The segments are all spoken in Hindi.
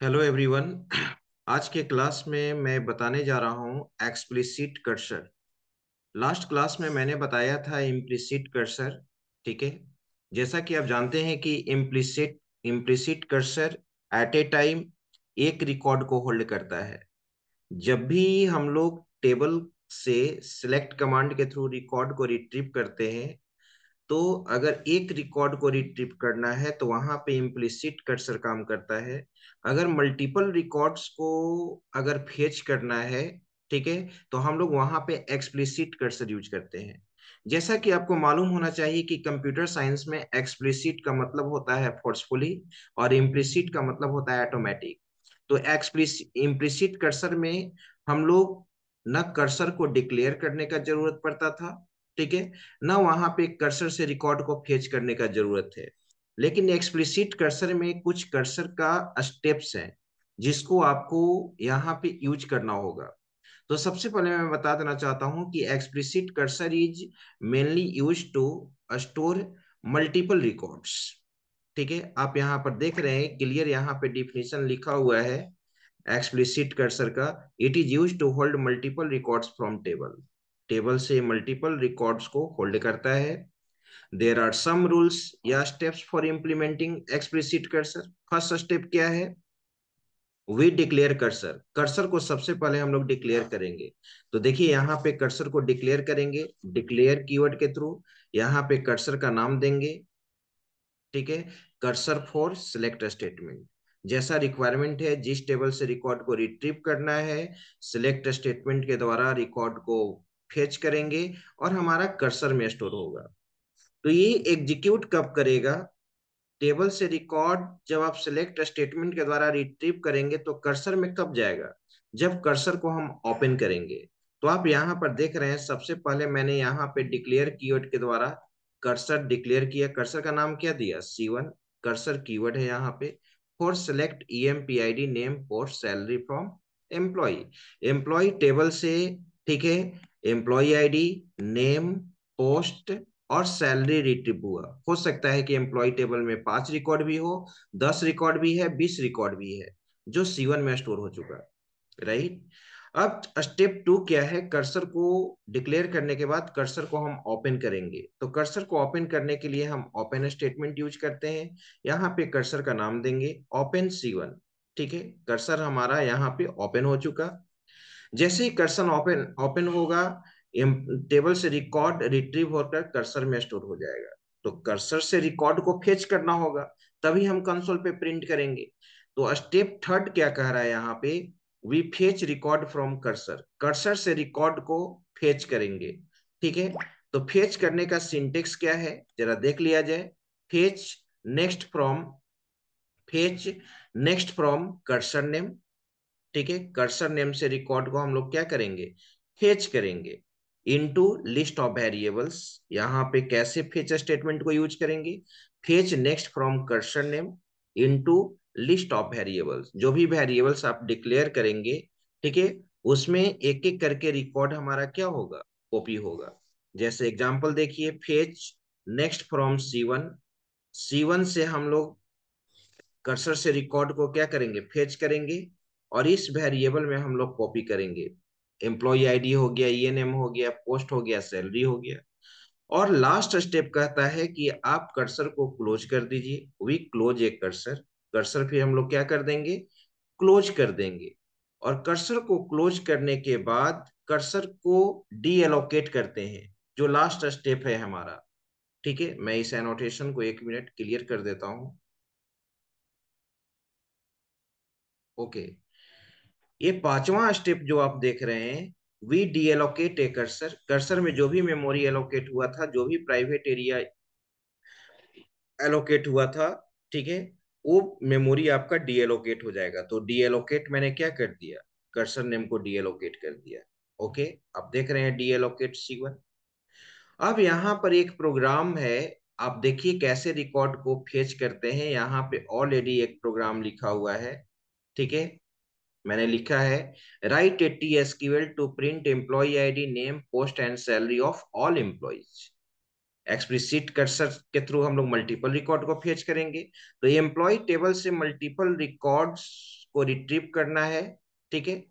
Hello everyone. आज के क्लास में मैं बताने जा रहा हूँ एक्सप्लिसिट कर्सर। लास्ट क्लास में मैंने बताया था इम्प्लिसिट कर्सर। ठीक है। जैसा कि आप जानते हैं कि implicit implicit cursor at a time एक रिकॉर्ड को होल्ड करता है। जब भी हम लोग टेबल से सिलेक्ट कमांड के थ्रू रिकॉर्ड को रिट्रीव करते हैं, तो अगर एक रिकॉर्ड को रिट्रीव करना है तो वहां पे इम्प्लिसिट कर्सर काम करता है। अगर मल्टीपल रिकॉर्ड्स को अगर फेच करना है, ठीक है, तो हम लोग वहां पे एक्सप्लिसिट कर्सर यूज करते हैं। जैसा कि आपको मालूम होना चाहिए कि कंप्यूटर साइंस में एक्सप्लिसिट का मतलब होता है फोर्सफुली और इम्प्लिसिट का मतलब होता है ऑटोमेटिक। तो एक्सप्लिसिट इम्प्लिसिट कर्सर में हम लोग न कर्सर को डिक्लेयर करने का जरूरत पड़ता था, ठीक है, ना वहां पे कर्सर से रिकॉर्ड को फेच करने का जरूरत है। लेकिन एक्सप्लिसिट कर्सर में कुछ कर्सर का स्टेप्स हैं जिसको आपको यहाँ पे यूज करना होगा। तो सबसे पहले मैं बता देना चाहता हूँ कि explicit cursor is mainly use to store multiple records. ठीक है, आप यहाँ पर देख रहे हैं क्लियर यहाँ पे डिफिनीशन लिखा हुआ है एक्सप्लिसिट कर्सर का। It is use to hold multiple records from table. Table से मल्टीपल रिकॉर्ड्स को होल्ड करता है। देर आर सम रूल्स या steps for implementing explicit cursor. First step क्या है? We declare cursor. कर्सर को सबसे पहले हम लोग डिक्लेयर करेंगे। तो देखिए यहाँ पे कर्सर को डिक्लेयर करेंगे डिक्लेयर कीवर्ड के थ्रू। यहाँ पे कर्सर का नाम देंगे, ठीक है, कर्सर फॉर सिलेक्ट स्टेटमेंट। जैसा रिक्वायरमेंट है, जिस टेबल से रिकॉर्ड को रिट्रीव करना है, सिलेक्ट स्टेटमेंट के द्वारा रिकॉर्ड को फेच करेंगे और हमारा कर्सर में स्टोर होगा। तो ये एग्जीक्यूट कब करेगा? टेबल से रिकॉर्ड जब आप सिलेक्ट स्टेटमेंट के द्वारा रिट्रीव करेंगे तो कर्सर में कब जाएगा? जब कर्सर को हम ओपन करेंगे। तो आप यहाँ पर देख रहे हैं सबसे पहले मैंने यहाँ पे डिक्लेयर कीवर्ड के द्वारा कर्सर डिक्लेयर किया। कर्सर का नाम क्या दिया? C1। कर्सर कीवर्ड है यहाँ पे। For select EMPID name post salary from employee. Employee table से, ठीक है, एम्प्लॉय आईडी, नेम, पोस्ट और सैलरी रिट्रीव हुआ। हो सकता है कि एम्प्लॉय टेबल में 5 रिकॉर्ड भी हो, 10 रिकॉर्ड भी है, 20 रिकॉर्ड भी है जो C1 में स्टोर हो चुका है, राइट। अब स्टेप 2 क्या है? कर्सर को डिक्लेयर करने के बाद कर्सर को हम ओपन करेंगे। तो कर्सर को ओपन करने के लिए हम ओपन स्टेटमेंट यूज करते हैं। यहाँ पे कर्सर का नाम देंगे ओपन C1। ठीक है, कर्सर हमारा यहाँ पे ओपन हो चुका। जैसे ही कर्सर ओपन ओपन होगा, टेबल से रिकॉर्ड रिट्रीव होकर कर्सर में स्टोर हो जाएगा। तो कर्सर से रिकॉर्ड को फेच करना होगा, तभी हम कंसोल पे प्रिंट करेंगे। तो स्टेप थर्ड क्या कह रहा है यहाँ पे? We fetch record from cursor. Cursor से रिकॉर्ड को फेच करेंगे, ठीक है। तो फेच करने का सिंटेक्स क्या है जरा देख लिया जाए। Fetch next from fetch next from cursor name. ठीक है, कर्सर नेम से रिकॉर्ड को हम लोग क्या करेंगे? फेच करेंगे इनटू लिस्ट ऑफ वेरिएबल्स। यहाँ पे कैसे फेच स्टेटमेंट को यूज करेंगे? Fetch next from cursor name into list of variables. जो भी वेरिएबल्स आप डिक्लेयर करेंगे, ठीक है, उसमें एक एक करके रिकॉर्ड हमारा क्या होगा? कॉपी होगा। जैसे एग्जांपल देखिए, fetch next from C1। C1 से हम लोग कर्सर से रिकॉर्ड को क्या करेंगे? फेच करेंगे और इस वेरिएबल में हम लोग कॉपी करेंगे। एम्प्लॉय आईडी हो गया, ENM हो गया, पोस्ट हो गया, सैलरी हो गया। और लास्ट स्टेप कहता है कि आप कर्सर को क्लोज कर दीजिए। We close a cursor. Cursor फिर हम लोग क्या कर देंगे? क्लोज कर देंगे। और कर्सर को क्लोज करने के बाद कर्सर को डी एलोकेट करते हैं, जो लास्ट स्टेप है हमारा। ठीक है, मैं इस एनोटेशन को 1 मिनट क्लियर कर देता हूं। ओके, ये पांचवा स्टेप जो आप देख रहे हैं, we deallocate a cursor. Cursor में जो भी मेमोरी एलोकेट हुआ था, जो भी प्राइवेट एरिया एलोकेट हुआ था, ठीक है, वो मेमोरी आपका डी एलोकेट हो जाएगा। तो डी एलोकेट मैंने क्या कर दिया? कर्सर नेम को डी एलोकेट कर दिया। ओके, आप देख रहे हैं डी एलोकेट C1। अब यहाँ पर एक प्रोग्राम है, आप देखिए कैसे रिकॉर्ड को फेच करते हैं। यहाँ पे ऑलरेडी एक प्रोग्राम लिखा हुआ है, ठीक है। मैंने लिखा है write a TSQL to print employee ID name post and salary of all employees. Explicit cursor के थ्रू हम लोग मल्टीपल रिकॉर्ड को फेच करेंगे। तो एम्प्लॉय टेबल से मल्टीपल रिकॉर्ड्स को रिट्रीव करना है, ठीक है,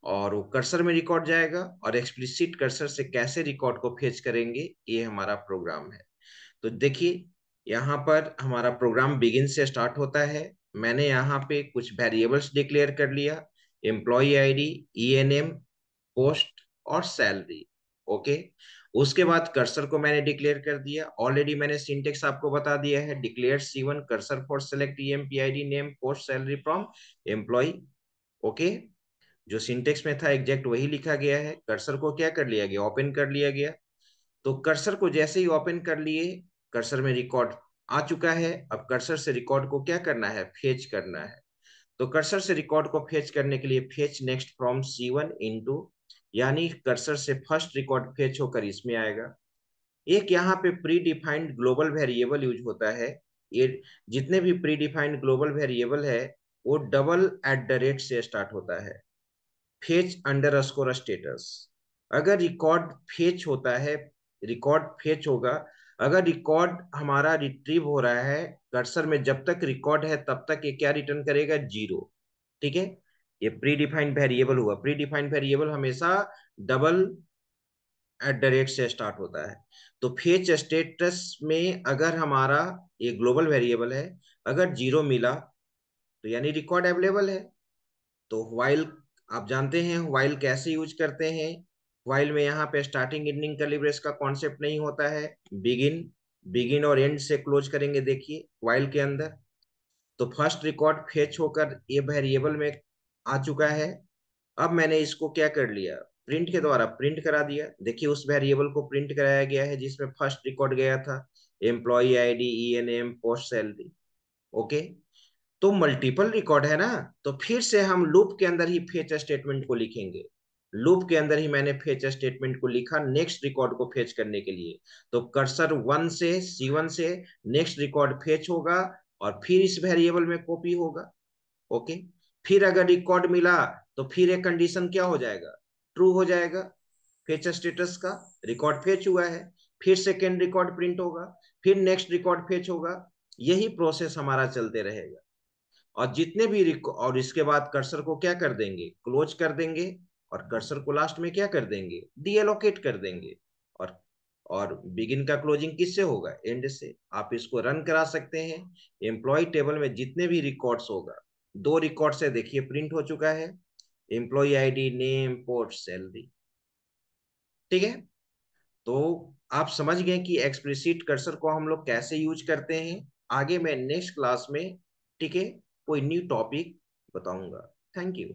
और वो कर्सर में रिकॉर्ड जाएगा, और एक्सप्लिसिट कर्सर से कैसे रिकॉर्ड को फेच करेंगे, ये हमारा प्रोग्राम है। तो देखिए, यहाँ पर हमारा प्रोग्राम बिगिन से स्टार्ट होता है। मैंने यहाँ पे कुछ वेरिएबल्स डिक्लेयर कर लिया, एम्प्लॉय आईडी, ईएनएम, पोस्ट और सैलरी। ओके, उसके बाद कर्सर को मैंने डिक्लेयर कर दिया। ऑलरेडी मैंने सिंटेक्स आपको बता दिया है, declare C1 cursor for select EMPID name post salary from employ. Okay, जो सिंटेक्स में था एग्जैक्ट वही लिखा गया है। कर्सर को क्या कर लिया गया, ओपन कर लिया गया। तो कर्सर को जैसे ही ओपन कर लिए, कर्सर में रिकॉर्ड आ चुका है। अब कर्सर से रिकॉर्ड को क्या करना है, फेच करना है। तो कर्सर से रिकॉर्ड को फेच करने के लिए fetch next from C1 into, यानी कर्सर से फर्स्ट रिकॉर्ड फेच होकर इसमें आएगा। एक यहाँ पे pre defined global variable use होता है। ये जितने भी प्री डिफाइंड ग्लोबल वेरिएबल है, वो डबल एट द रेट से स्टार्ट होता है, फेच अंडर स्कोर स्टेटस। अगर रिकॉर्ड फेच होता है, रिकॉर्ड फेच होगा, अगर रिकॉर्ड हमारा रिट्रीव हो रहा है कर्सर में, जब तक रिकॉर्ड है तब तक ये क्या रिटर्न करेगा, जीरो। ठीक है, ये प्री डिफाइंड वेरिएबल हुआ। प्री डिफाइंड वेरिएबल हमेशा डबल एट द रेट से स्टार्ट होता है। तो फेच स्टेटस में अगर हमारा ये ग्लोबल वेरिएबल है, अगर जीरो मिला तो यानी रिकॉर्ड अवेलेबल है। तो व्हाइल, आप जानते हैं व्हाइल कैसे यूज करते हैं। व्हाइल में यहाँ पे स्टार्टिंग एंडिंग कर्ली ब्रेस का कॉन्सेप्ट नहीं होता है, बिगिन, बिगिन और एंड से क्लोज करेंगे। देखिए व्हाइल के अंदर, तो फर्स्ट रिकॉर्ड फेच होकर ये वेरिएबल में आ चुका है। अब मैंने इसको क्या कर लिया, प्रिंट के द्वारा प्रिंट करा दिया। देखिए उस वेरिएबल को प्रिंट कराया गया है जिसमें फर्स्ट रिकॉर्ड गया था, employ ID, ENM, post salary. Okay, तो मल्टीपल रिकॉर्ड है ना, तो फिर से हम लूप के अंदर ही फेच स्टेटमेंट को लिखेंगे। लूप के अंदर ही मैंने फेच स्टेटमेंट को लिखा नेक्स्ट रिकॉर्ड को फेच करने के लिए। तो कर्सर वन से C1 से नेक्स्ट रिकॉर्ड फेच होगा, और फिर इस वेरिएबल में कॉपी होगा। ओके, फिर अगर रिकॉर्ड मिला तो फिर एक कंडीशन क्या हो जाएगा, ट्रू हो जाएगा फेच स्टेटस का, रिकॉर्ड फेच हुआ है। फिर सेकेंड रिकॉर्ड प्रिंट होगा, फिर नेक्स्ट रिकॉर्ड फेच होगा। यही प्रोसेस हमारा चलते रहेगा। और जितने भी और इसके बाद कर्सर को क्या कर देंगे, क्लोज कर देंगे, और कर्सर को लास्ट में क्या कर देंगे, डीएलोकेट कर देंगे। और और बिगिन का क्लोजिंग किससे होगा, एंड से। आप इसको रन करा सकते हैं। एम्प्लॉय टेबल में जितने भी रिकॉर्ड्स होगा, दो रिकॉर्ड से देखिए प्रिंट हो चुका है, employee ID, name, post, salary. ठीक है, तो आप समझ गए कि एक्सप्लिसिट कर्सर को हम लोग कैसे यूज करते हैं। आगे मैं नेक्स्ट क्लास में, ठीक है, कोई न्यू टॉपिक बताऊंगा। Thank you.